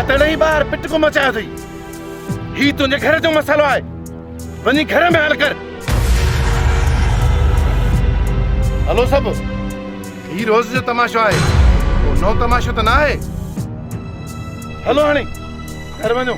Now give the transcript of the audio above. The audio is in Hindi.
तड़ई बाहर पिट को मचायो थई। ही तुझे घर जो मसालो है, वनी घर में हल कर। हलो सब, ही रोज जो तमाशो है, वो नौ तमाशो तो ना है। हलो हाणे घर वञो।